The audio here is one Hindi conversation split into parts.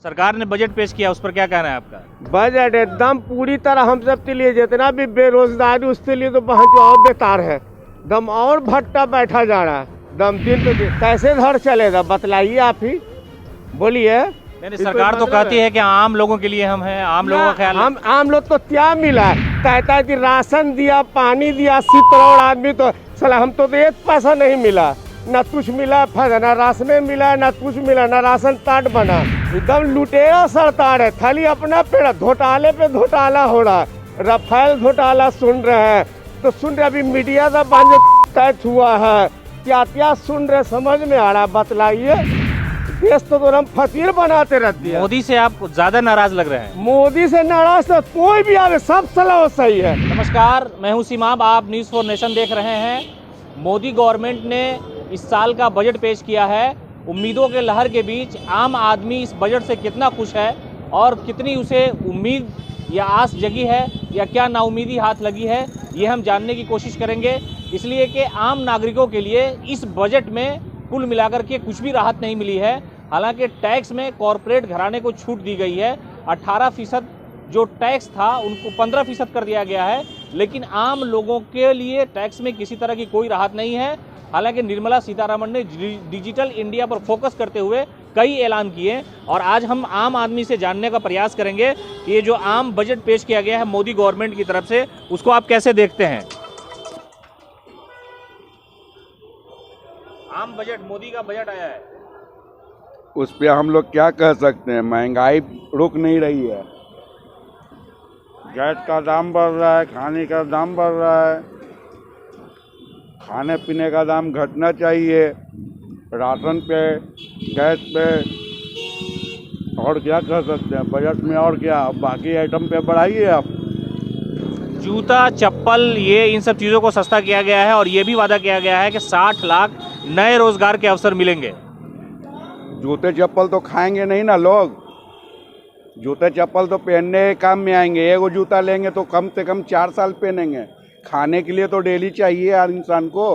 सरकार ने बजट पेश किया, उस पर क्या कहना है आपका? बजट एकदम पूरी तरह हम सब के लिए जितना भी बेरोजगारी उसके लिए तो बहुत और बेकार है। दम और भट्टा बैठा जा रहा है, दम दिन पे दिन कैसे घर चलेगा बताइए आप ही बोलिए। नहीं, सरकार तो कहती है कि आम लोगों के लिए हम हैं, आम लोगों का ख्याल। हम आम लोग को क्या मिला? कहता है कि राशन दिया, पानी दिया, 80 करोड़ आदमी तो साला हम तो एक पैसा नहीं मिला, ना कुछ मिला, ना राशन मिला, ना कुछ मिला, ना राशन कार्ड बना। एकदम लुटेरा सरकार है, खाली अपना पे घोटाले पे घोटाला हो रहा है। राफेल घोटाला सुन रहे हैं तो सुन रहे, अभी मीडिया का बांझ तय हुआ है, क्या क्या सुन रहे समझ में आ रहा है बताइए। देश तो हम फकीर बनाते रहते हैं। मोदी से आप ज्यादा नाराज लग रहे हैं? मोदी से नाराज तो कोई भी आवे, सब सलाह सही है। नमस्कार, मैं हूं सीमाब, आप न्यूज़ फॉर नेशन देख रहे हैं। मोदी गवर्नमेंट ने इस साल का बजट पेश किया है। उम्मीदों के लहर के बीच आम आदमी इस बजट से कितना खुश है और कितनी उसे उम्मीद या आस जगी है या क्या नाउमीदी हाथ लगी है, ये हम जानने की कोशिश करेंगे। इसलिए कि आम नागरिकों के लिए इस बजट में कुल मिलाकर के कुछ भी राहत नहीं मिली है। हालांकि टैक्स में कॉरपोरेट घराने को छूट दी गई है। 18% जो टैक्स था उनको 15% कर दिया गया है, लेकिन आम लोगों के लिए टैक्स में किसी तरह की कोई राहत नहीं है। हालांकि निर्मला सीतारमण ने डिजिटल इंडिया पर फोकस करते हुए कई ऐलान किए और आज हम आम आदमी से जानने का प्रयास करेंगे कि ये जो आम बजट पेश किया गया है मोदी गवर्नमेंट की तरफ से, उसको आप कैसे देखते हैं? आम बजट, मोदी का बजट आया है, उस पे हम लोग क्या कह सकते हैं? महंगाई रुक नहीं रही है, गैस का दाम बढ़ रहा है, खाने का दाम बढ़ रहा है, खाने पीने का दाम घटना चाहिए, राशन पे, गैस पे, और क्या कह सकते हैं बजट में? और क्या बाकी आइटम पे बढ़ाइए आप। जूता, चप्पल, ये इन सब चीज़ों को सस्ता किया गया है और ये भी वादा किया गया है कि 60 लाख नए रोजगार के अवसर मिलेंगे। जूते चप्पल तो खाएंगे नहीं ना लोग, जूते चप्पल तो पहनने के काम में आएंगे। एगो जूता लेंगे तो कम से कम 4 साल पहनेंगे, खाने के लिए तो डेली चाहिए यार इंसान को।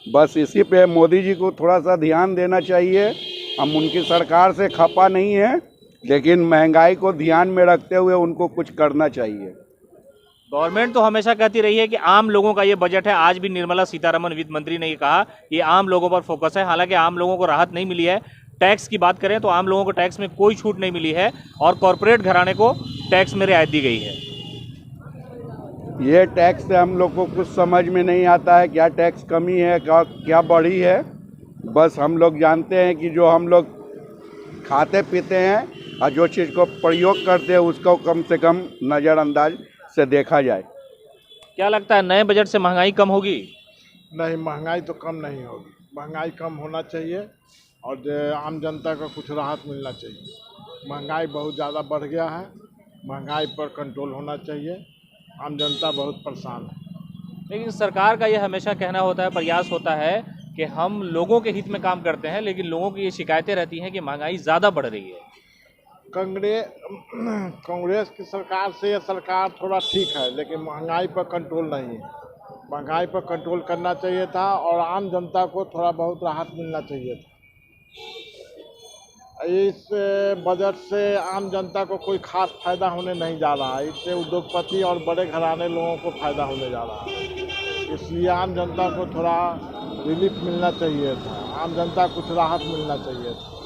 बस इसी पे मोदी जी को थोड़ा सा ध्यान देना चाहिए। हम उनकी सरकार से खपा नहीं है, लेकिन महंगाई को ध्यान में रखते हुए उनको कुछ करना चाहिए। गवर्नमेंट तो हमेशा कहती रही है कि आम लोगों का ये बजट है। आज भी निर्मला सीतारमण वित्त मंत्री ने ये कहा कि आम लोगों पर फोकस है। हालांकि आम लोगों को राहत नहीं मिली है। टैक्स की बात करें तो आम लोगों को टैक्स में कोई छूट नहीं मिली है और कॉरपोरेट घराने को टैक्स में रियायत दी गई है। ये टैक्स से हम लोग को कुछ समझ में नहीं आता है, क्या टैक्स कमी है, क्या बढ़ी है। बस हम लोग जानते हैं कि जो हम लोग खाते पीते हैं और जो चीज़ को प्रयोग करते हैं उसको कम से कम नज़रअंदाज से देखा जाए। क्या लगता है नए बजट से महंगाई कम होगी? नहीं, महंगाई तो कम नहीं होगी। महंगाई कम होना चाहिए और आम जनता को कुछ राहत मिलना चाहिए। महंगाई बहुत ज़्यादा बढ़ गया है, महंगाई पर कंट्रोल होना चाहिए। आम जनता बहुत परेशान है। लेकिन सरकार का ये हमेशा कहना होता है, प्रयास होता है कि हम लोगों के हित में काम करते हैं, लेकिन लोगों की ये शिकायतें रहती हैं कि महंगाई ज़्यादा बढ़ रही है। कांग्रेस की सरकार से ये सरकार थोड़ा ठीक है, लेकिन महंगाई पर कंट्रोल नहीं है। महंगाई पर कंट्रोल करना चाहिए था और आम जनता को थोड़ा बहुत राहत मिलना चाहिए था। इस बजट से आम जनता को कोई खास फायदा होने नहीं जा रहा है। इससे उद्योगपति और बड़े घराने लोगों को फायदा होने जा रहा है। इसलिए आम जनता को थोड़ा रिलीफ मिलना चाहिए था, आम जनता को कुछ राहत मिलना चाहिए था।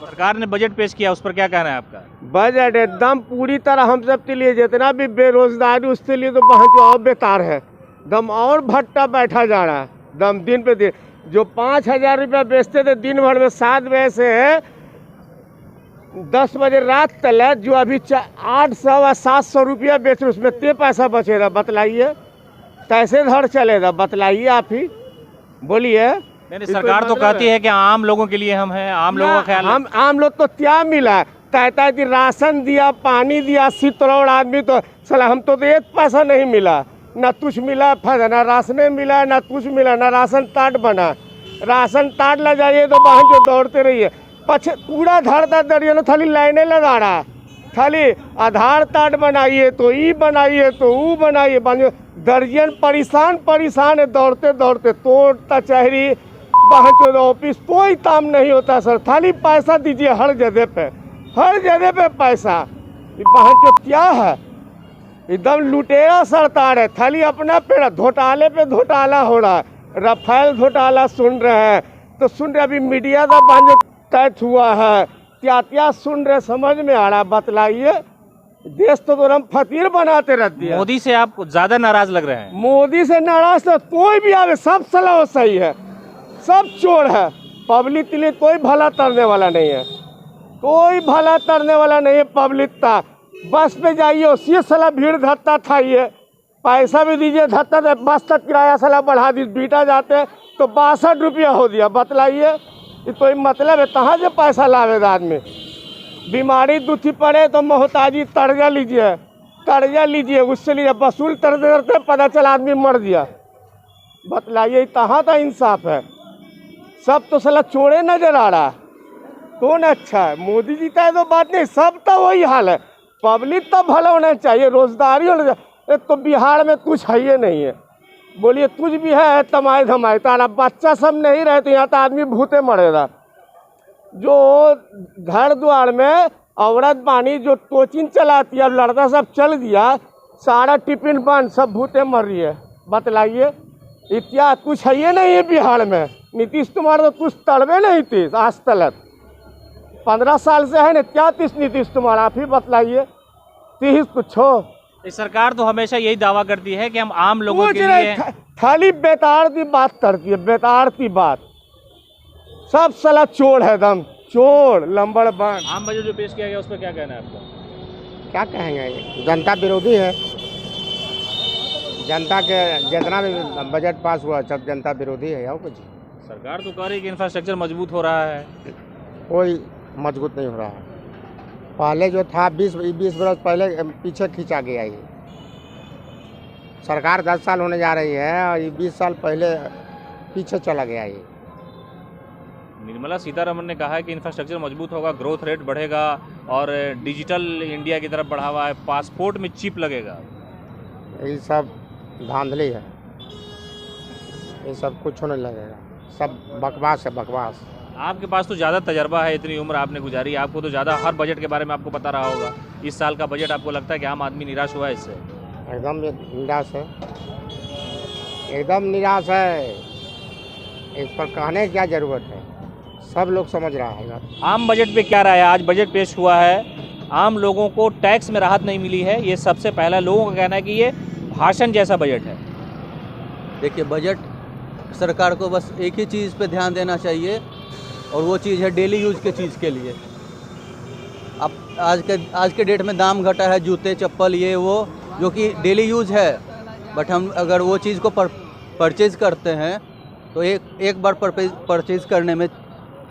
सरकार ने बजट पेश किया, उस पर क्या कहना है आपका? बजट एकदम पूरी तरह हम सब के लिए जितना भी बेरोजगारी उसके लिए तो बहुत और बेकार है। दम और भट्टा बैठा जा रहा है, दम दिन पे दिन जो 5,000 रुपया बेचते थे दिन भर में 7 बजे से 10 बजे रात तक, जो अभी 800 व 700 रुपया बेच रहे, उसमें ते पैसा बचेगा बताइए। कैसे घर चलेगा बताइए आप ही बोलिए। नहीं, सरकार तो कहती है कि आम लोगों के लिए हम हैं, आम लोगों का ख्याल। हम आम लोग तो क्या मिला? कहता है कि राशन दिया, पानी दिया, 80 करोड़ आदमी तो साला हम तो एक पैसा नहीं मिला, ना कुछ मिला, ना राशन मिला, ना कुछ मिला, ना राशन कार्ड बना। राशन कार्ड ला जाइए तो वहाँ जो दौड़ते रहिए, पछे पूरा धरता दरिया खाली लाइने लगा रहा है। खाली आधार कार्ड बनाइए तो ई बनाइए तो वो बनाइए, दर्जन परेशान है, दौड़ते दौड़ते तोड़ कचहरी बाहर ऑफिस कोई काम नहीं होता सर, खाली पैसा दीजिए हर जगह पे पैसा। ये बाहर क्या है, एकदम लुटेरा सरकार है, खाली अपना पे घोटाले पे घोटाला हो रहा है। राफेल घोटाला सुन रहे हैं तो सुन रहे, अभी मीडिया का बांझ टच हुआ है, क्या क्या सुन रहे समझ में आ रहा है, बतलाइए। देश तो हम फकीर बनाते रहते हैं। मोदी से आप ज्यादा नाराज लग रहे हैं? मोदी से नाराज तो कोई भी आवे, सब सलाह सही है, सब चोर है। पब्लिक के लिए कोई भला करने वाला नहीं है, कोई भला करने वाला नहीं है। पब्लिक का बस पे जाइए, उसी सलाह भीड़ धत्ता खाइए, पैसा भी दीजिए धत्ता, बस तक किराया सलाह बढ़ा दी, बीटा जाते तो 62 रुपया हो दिया। बतलाइए ये कोई मतलब है? कहाँ से पैसा लावेगा आदमी? बीमारी दुखी पड़े तो मोहताजी कर्जा लीजिए, उससे लिए वसूल करते करते पता चला आदमी मर गया। बतलाइए कहाँ का इंसाफ है? सब तो सला चोरे नजर आ रहा है, कौन अच्छा है? मोदी जी का तो बात नहीं, सब तो वही हाल है। पब्लिक तो भला होना चाहिए, रोजगारी होना चाहिए। तो बिहार में कुछ है ही नहीं है, बोलिए कुछ भी है तमाई धमाई तारा, बच्चा सब नहीं रहे तो यहाँ तो आदमी भूते मरेगा। जो घर द्वार में औरत बानी जो कोचिंग चलाती है, अब लड़का सब चल दिया, सारा टिफिन बंद, सब भूते मर रही है। बतलाइए इतिहास कुछ है ये नहीं है बिहार में। नीतीश कुमार तो कुछ तड़बे नहीं थी आज तक, 15 साल से है ना, क्या तीस नीतीश कुमार आप ही बतलाइए, तीस कुछ हो। इस सरकार तो हमेशा यही दावा करती है कि हम आम लोगों के लिए, खाली बेतार की बात करती है, बेतार की बात। सब साला चोर है, दम चोर लंबड़ बन। आम बजट जो पेश किया गया उस पर क्या कहना है आपका? क्या कहेंगे, जनता विरोधी है। जनता के जितना भी बजट पास हुआ सब जनता विरोधी है। और कुछ सरकार तो कह रही है कि इंफ्रास्ट्रक्चर मजबूत हो रहा है, कोई मजबूत नहीं हो रहा है। पहले जो था 20 बरस पहले पीछे खींचा गया ये। सरकार 10 साल होने जा रही है और ये 20 साल पहले पीछे चला गया ये। निर्मला सीतारमण ने कहा है कि इंफ्रास्ट्रक्चर मजबूत होगा, ग्रोथ रेट बढ़ेगा और डिजिटल इंडिया की तरफ बढ़ावा है, पासपोर्ट में चिप लगेगा। ये सब धांधली है, ये सब कुछ होने लगेगा, सब बकवास है, बकवास। आपके पास तो ज़्यादा तजर्बा है, इतनी उम्र आपने गुजारी, आपको तो ज़्यादा हर बजट के बारे में आपको पता रहा होगा। इस साल का बजट आपको लगता है कि आम आदमी निराश हुआ है इससे? एकदम निराश है, एकदम निराश है। इस पर कहने की क्या ज़रूरत है, सब लोग समझ रहा है। आम बजट पे क्या राय है? आज बजट पेश हुआ है, आम लोगों को टैक्स में राहत नहीं मिली है, ये सबसे पहला लोगों का कहना है कि ये भाषण जैसा बजट है। देखिए, बजट सरकार को बस एक ही चीज़ पे ध्यान देना चाहिए और वो चीज़ है डेली यूज के चीज़ के लिए। अब आज के डेट में दाम घटा है, जूते चप्पल ये वो जो कि डेली यूज है, बट हम अगर वो चीज़ को परचेज़ करते हैं तो एक बार परचेज़ करने में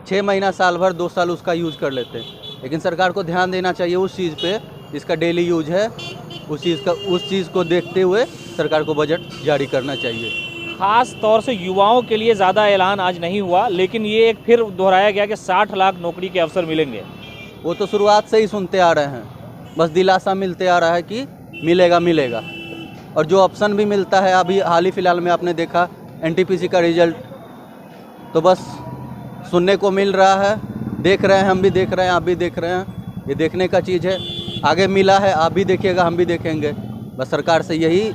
6 महीना, साल भर, 2 साल उसका यूज़ कर लेते हैं। लेकिन सरकार को ध्यान देना चाहिए उस चीज़ पे जिसका डेली यूज है, उस चीज़ को देखते हुए सरकार को बजट जारी करना चाहिए। खास तौर से युवाओं के लिए ज़्यादा ऐलान आज नहीं हुआ, लेकिन ये एक फिर दोहराया गया कि 60 लाख नौकरी के अवसर मिलेंगे। वो तो शुरुआत से ही सुनते आ रहे हैं, बस दिलासा मिलते आ रहा है कि मिलेगा। और जो ऑप्शन भी मिलता है, अभी हाल ही फिलहाल में आपने देखा NTPC का रिजल्ट, तो बस सुनने को मिल रहा है, देख रहे हैं, हम भी देख रहे हैं, आप भी देख रहे हैं। ये देखने का चीज़ है, आगे मिला है, आप भी देखिएगा, हम भी देखेंगे। बस सरकार से यही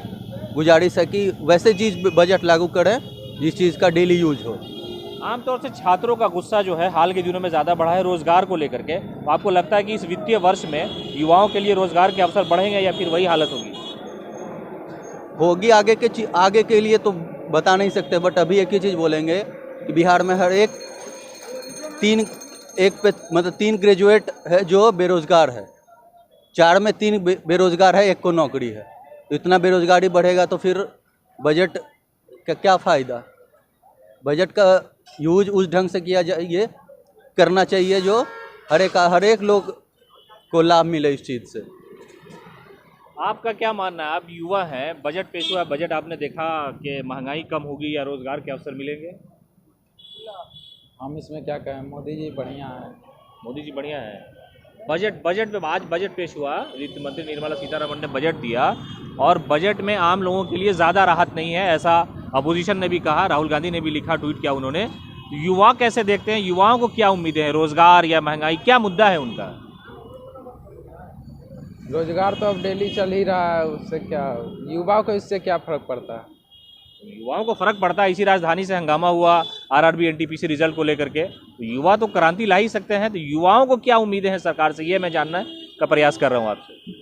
गुजारिश है कि वैसे चीज़ बजट लागू करें जिस चीज़ का डेली यूज हो। आमतौर से छात्रों का गुस्सा जो है हाल के दिनों में ज़्यादा बढ़ा है रोजगार को लेकर के। तो आपको लगता है कि इस वित्तीय वर्ष में युवाओं के लिए रोजगार के अवसर बढ़ेंगे या फिर वही हालत होगी? आगे के लिए तो बता नहीं सकते, बट अभी एक ही चीज़ बोलेंगे कि बिहार में हर एक 3 ग्रेजुएट है जो बेरोजगार है, 4 में 3 बेरोजगार है, 1 को नौकरी है। तो इतना बेरोजगारी बढ़ेगा तो फिर बजट का क्या फ़ायदा? बजट का यूज उस ढंग से करना चाहिए जो हर एक लोग को लाभ मिले इस चीज़ से। आपका क्या मानना है? आप युवा हैं, बजट पेश हुआ है, बजट आपने देखा कि महंगाई कम होगी या रोजगार के अवसर मिलेंगे? हम इसमें क्या कहें, मोदी जी बढ़िया है। मोदी जी बढ़िया है। बजट में आज बजट पेश हुआ, वित्त मंत्री निर्मला सीतारमण ने बजट दिया और बजट में आम लोगों के लिए ज़्यादा राहत नहीं है, ऐसा अपोजिशन ने भी कहा, राहुल गांधी ने भी लिखा, ट्वीट किया उन्होंने। युवा कैसे देखते हैं, युवाओं को क्या उम्मीदें हैं, रोजगार या महंगाई, क्या मुद्दा है उनका? रोजगार तो अब डेली चल ही रहा है, उससे क्या युवाओं को इससे क्या फर्क पड़ता है? युवाओं को फर्क पड़ता है। इसी राजधानी से हंगामा हुआ आरआरबी एनटीपीसी रिजल्ट को लेकर के, तो युवा तो क्रांति ला ही सकते हैं। तो युवाओं को क्या उम्मीदें हैं सरकार से, ये मैं जानना का प्रयास कर रहा हूँ आपसे।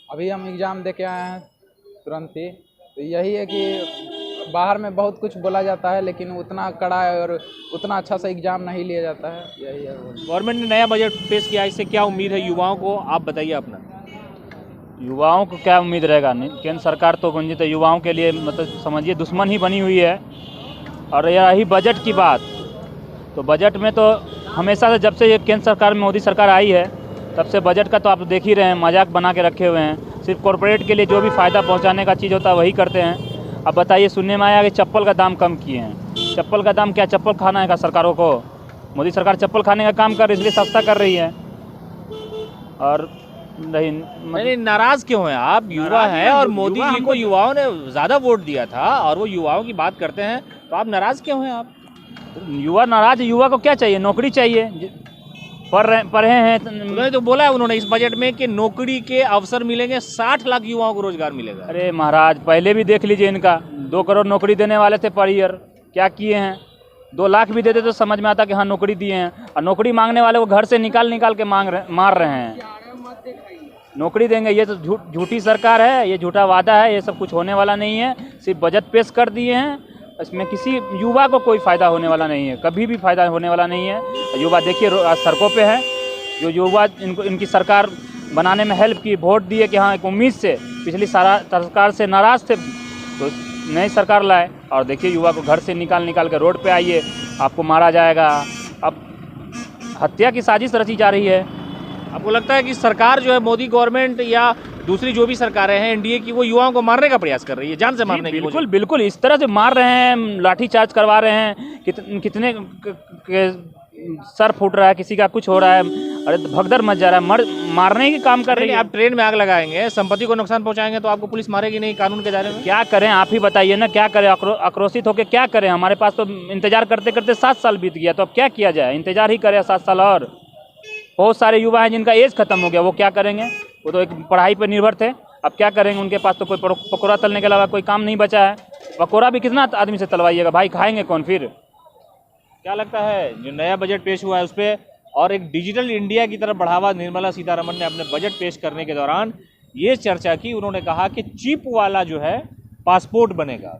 अभी हम एग्ज़ाम दे के आए हैं तुरंत ही, तो यही है कि बाहर में बहुत कुछ बोला जाता है लेकिन उतना कड़ा और उतना अच्छा सा एग्ज़ाम नहीं लिया जाता है, यही है। गवर्नमेंट ने नया बजट पेश किया, इससे क्या उम्मीद है युवाओं को, आप बताइए अपना। युवाओं को क्या उम्मीद रहेगा? केंद्र सरकार तो गुंजित युवाओं के लिए मतलब समझिए दुश्मन ही बनी हुई है। और रही बजट की बात, तो बजट में तो हमेशा से जब से ये केंद्र सरकार में मोदी सरकार आई है तब से बजट का तो आप देख ही रहे हैं, मजाक बना के रखे हुए हैं। सिर्फ कॉरपोरेट के लिए जो भी फ़ायदा पहुंचाने का चीज़ होता है वही करते हैं। अब बताइए, सुनने में आया कि चप्पल का दाम कम किए हैं। चप्पल का दाम क्या चप्पल खाना है का सरकारों को? मोदी सरकार चप्पल खाने का काम कर रही है, इसलिए सस्ता कर रही है। और नहीं, नाराज क्यों हैं आप? युवा हैं और मोदी जी को युवाओं ने ज़्यादा वोट दिया था और वो युवाओं की बात करते हैं, तो आप नाराज़ क्यों हैं? आप युवा नाराज, युवा को क्या चाहिए? नौकरी चाहिए। पढ़े हैं उन्होंने तो बोला है उन्होंने इस बजट में कि नौकरी के अवसर मिलेंगे, 60 लाख युवाओं को रोजगार मिलेगा। अरे महाराज, पहले भी देख लीजिए, इनका 2 करोड़ नौकरी देने वाले थे पर ईयर, क्या किए हैं? 2 लाख भी देते तो समझ में आता कि हाँ नौकरी दिए हैं। और नौकरी मांगने वाले को घर से निकाल के मार रहे हैं। नौकरी देंगे, ये तो झूठी सरकार है, ये झूठा वादा है, ये सब कुछ होने वाला नहीं है। सिर्फ बजट पेश कर दिए हैं, इसमें किसी युवा को कोई फ़ायदा होने वाला नहीं है, कभी भी फ़ायदा होने वाला नहीं है। युवा देखिए सड़कों पे है, जो युवा इनकी सरकार बनाने में हेल्प की, वोट दिए कि हाँ एक उम्मीद से पिछली सरकार से नाराज़ थे तो नई सरकार लाए, और देखिए युवा को घर से निकाल के रोड पे आइए, आपको मारा जाएगा। अब हत्या की साजिश रची जा रही है। आपको लगता है कि सरकार जो है, मोदी गवर्नमेंट या दूसरी जो भी सरकारें हैं एनडीए की, वो युवाओं को मारने का प्रयास कर रही है, जान से मारने की? बिल्कुल इस तरह से मार रहे हैं, लाठी चार्ज करवा रहे हैं, कितने सर फूट रहा है, किसी का कुछ हो रहा है, अरे भगदड़ मच जा रहा है, मारने की काम कर रही है। आप ट्रेन में आग लगाएंगे, संपत्ति को नुकसान पहुंचाएंगे तो आपको पुलिस मारेगी नहीं कानून के दायरे में? क्या करें आप ही बताइए ना, क्या करें? आक्रोशित होकर क्या करें? हमारे पास तो इंतजार करते करते 7 साल बीत गया, तो अब क्या किया जाए? इंतजार ही करें 7 साल और। बहुत सारे युवा हैं जिनका एज खत्म हो गया, वो क्या करेंगे? वो तो एक पढ़ाई पर निर्भर थे, अब क्या करेंगे? उनके पास तो कोई पकौड़ा तलने के अलावा कोई काम नहीं बचा है। पकौड़ा भी कितना आदमी से तलवाइएगा भाई, खाएंगे कौन फिर? क्या लगता है जो नया बजट पेश हुआ है उस पर, और एक डिजिटल इंडिया की तरफ बढ़ावा निर्मला सीतारमण ने अपने बजट पेश करने के दौरान ये चर्चा की, उन्होंने कहा कि चिप वाला जो है पासपोर्ट बनेगा।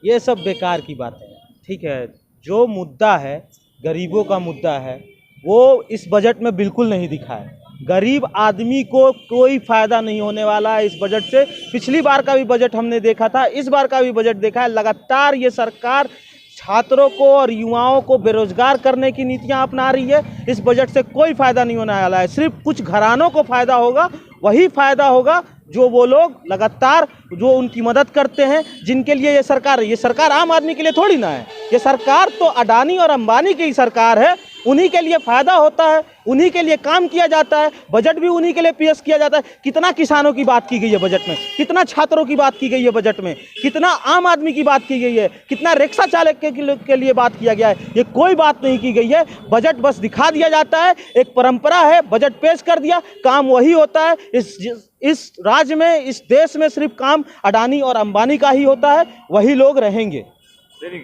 ये सब बेकार की बात है, ठीक है। जो मुद्दा है, गरीबों का मुद्दा है, वो इस बजट में बिल्कुल नहीं दिखा है। गरीब आदमी को कोई फ़ायदा नहीं होने वाला है इस बजट से। पिछली बार का भी बजट हमने देखा था, इस बार का भी बजट देखा है। लगातार ये सरकार छात्रों को और युवाओं को बेरोजगार करने की नीतियां अपना रही है। इस बजट से कोई फ़ायदा नहीं होने वाला है, सिर्फ कुछ घरानों को फ़ायदा होगा। वही फ़ायदा होगा जो वो लोग लगातार जो उनकी मदद करते हैं, जिनके लिए ये सरकार है। ये सरकार आम आदमी के लिए थोड़ी ना है, ये सरकार तो अडानी और अंबानी की सरकार है। उन्हीं के लिए फ़ायदा होता है, उन्हीं के लिए काम किया जाता है, बजट भी उन्हीं के लिए पेश किया जाता है। कितना किसानों की बात की गई है बजट में, कितना छात्रों की बात की गई है बजट में, कितना आम आदमी की बात की गई है, कितना रिक्शा चालक के लिए बात किया गया है। ये कोई बात नहीं की गई है। बजट बस दिखा दिया जाता है, एक परंपरा है, बजट पेश कर दिया, काम वही होता है। इस राज्य में, इस देश में सिर्फ काम अडानी और अंबानी का ही होता है, वही लोग रहेंगे।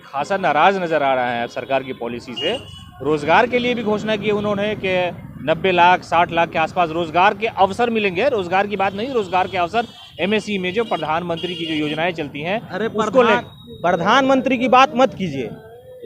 खासा नाराज नजर आ रहा है सरकार की पॉलिसी से। रोजगार के लिए भी घोषणा की उन्होंने कि 90 लाख 60 लाख के आसपास रोजगार के अवसर मिलेंगे। रोजगार की बात नहीं, रोजगार के अवसर एमएसई में जो प्रधानमंत्री की जो योजनाएं चलती हैं, अरे प्रधानमंत्री की बात मत कीजिए।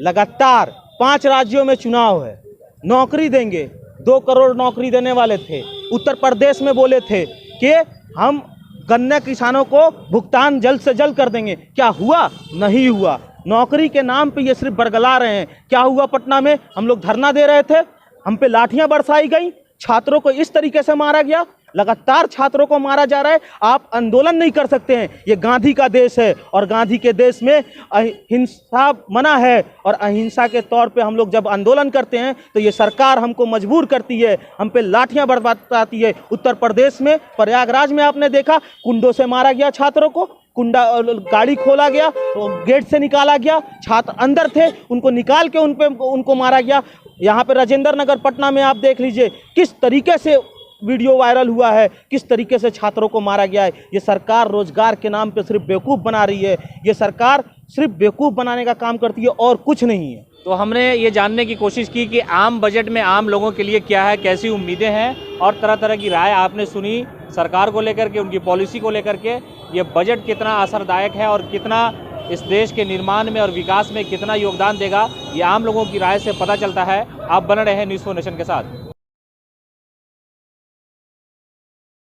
लगातार 5 राज्यों में चुनाव है, नौकरी देंगे, 2 करोड़ नौकरी देने वाले थे। उत्तर प्रदेश में बोले थे कि हम गन्ना किसानों को भुगतान जल्द से जल्द कर देंगे। क्या हुआ? नहीं हुआ। नौकरी के नाम पे ये सिर्फ बरगला रहे हैं। क्या हुआ? पटना में हम लोग धरना दे रहे थे, हम पे लाठियां बरसाई गई, छात्रों को इस तरीके से मारा गया। लगातार छात्रों को मारा जा रहा है। आप आंदोलन नहीं कर सकते हैं, ये गांधी का देश है और गांधी के देश में अहिंसा मना है। और अहिंसा के तौर पे हम लोग जब आंदोलन करते हैं तो ये सरकार हमको मजबूर करती है, हम पे लाठियां बरसाती है। उत्तर प्रदेश में प्रयागराज में आपने देखा, कुंडों से मारा गया छात्रों को, कुंडा गाड़ी खोला गया, तो गेट से निकाला गया, छात्र अंदर थे उनको निकाल के उनको मारा गया। यहाँ पे राजेंद्र नगर पटना में आप देख लीजिए किस तरीके से वीडियो वायरल हुआ है, किस तरीके से छात्रों को मारा गया है। ये सरकार रोजगार के नाम पे सिर्फ बेवकूफ़ बना रही है, ये सरकार सिर्फ बेवकूफ़ बनाने का काम करती है और कुछ नहीं है। तो हमने ये जानने की कोशिश की कि आम बजट में आम लोगों के लिए क्या है, कैसी उम्मीदें हैं और तरह तरह की राय आपने सुनी सरकार को लेकर के, उनकी पॉलिसी को लेकर के। ये बजट कितना असरदायक है और कितना इस देश के निर्माण में और विकास में कितना योगदान देगा, ये आम लोगों की राय से पता चलता है। आप बने रहे न्यूज़4 नेशन के साथ।